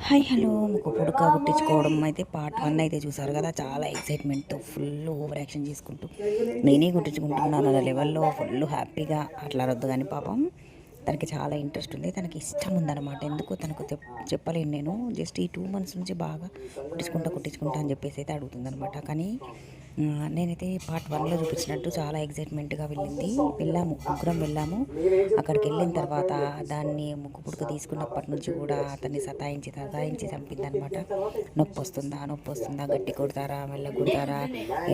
Hi hello ముక్కు పుడక కుట్టించుకోవడం అయితే పార్ట్ 1 అయితే చూసారు కదా. చాలా ఎక్సైట్మెంట్తో ఫుల్ ఓవర్ యాక్షన్ చేసుకుంటూ నేనే కుట్టించుకుంటున్నాను అన్న లెవెల్లో ఫుల్ హ్యాపీగా అట్లా రద్దు. కానీ పాపం తనకి చాలా ఇంట్రెస్ట్ ఉంది, తనకి ఇష్టం ఉందన్నమాట. ఎందుకో తనకు చెప్పలేను నేను. జస్ట్ ఈ 2 months నుంచి బాగా కుట్టించుకుంటా అని చెప్పేసి అయితే అడుగుతుందనమాట. కానీ నేనైతే పార్ట్ 1లో చూపించినట్టు చాలా ఎగ్జైట్మెంట్గా వెళ్ళాము, ముగ్గురం వెళ్ళాము. అక్కడికి వెళ్ళిన తర్వాత దాన్ని ముక్కు పుడక తీసుకున్నప్పటి నుంచి కూడా అతన్ని సతాయించి చంపిందనమాట. నొప్పి వస్తుందా, గట్టి కొడతారా, మెల్ల కొడతారా,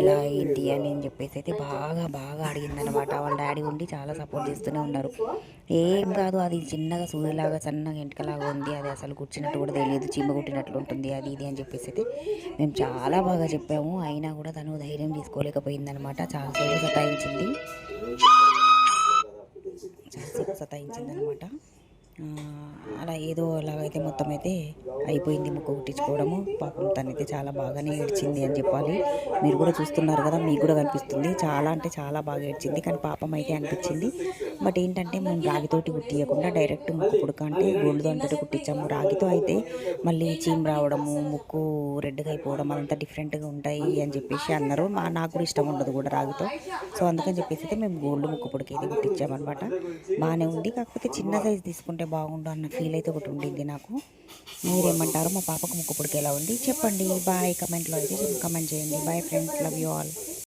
ఎలా ఏంటి అని చెప్పేసి అయితే బాగా బాగా అడిగిందనమాట. వాళ్ళ డాడీ ఉండి చాలా సపోర్ట్ చేస్తూనే ఉన్నారు. ఏం కాదు, అది చిన్నగా సూదిలాగా సన్నగా ఎంటకలాగా ఉంది, అది అసలు కూర్చున్నట్టు కూడా తెలియదు, చీమ కుట్టినట్లు ఉంటుంది అది ఇది అని చెప్పేసి అయితే మేము చాలా బాగా చెప్పాము. అయినా కూడా తను ధైర్యం తీసుకోలేకపోయిందనమాట. చాలాసేపు సతాయించింది అనమాట. అలా ఏదో అలాగైతే మొత్తం అయితే అయిపోయింది ముక్కు కుట్టించుకోవడము. పాపం తనైతే చాలా బాగానే ఏడ్చింది అని చెప్పాలి. మీరు కూడా చూస్తున్నారు కదా, మీకు కూడా కనిపిస్తుంది. చాలా అంటే చాలా బాగా ఏడ్చింది, కానీ పాపం అయితే అనిపించింది. బట్ ఏంటంటే మేము రాగితోటి కుట్టియకుండా డైరెక్ట్ ముక్కు పుడక అంటే గోల్డ్ దాంతో కుట్టించాము. రాగితో అయితే మళ్ళీ చీమ్ రావడము, ముక్కు రెడ్గా అయిపోవడం అదంతా డిఫరెంట్గా ఉంటాయి అని చెప్పేసి అన్నారు. నాకు కూడా ఇష్టం ఉండదు కూడా రాగితో. సో అందుకని చెప్పేసి అయితే మేము గోల్డ్ ముక్కు పుడక అయితే కుట్టించామన్నమాట. బాగానే ఉంది, కాకపోతే చిన్న సైజు తీసుకుంటే బాగుండు అన్న ఫీల్ అయితే ఒకటి ఉండింది నాకు. మీరేమంటారు? మా పాపకు ముక్కు పుడక ఎలా ఉంది చెప్పండి. బాయ్, కమెంట్లో అయితే కమెంట్ చేయండి. Bye friends, love you all.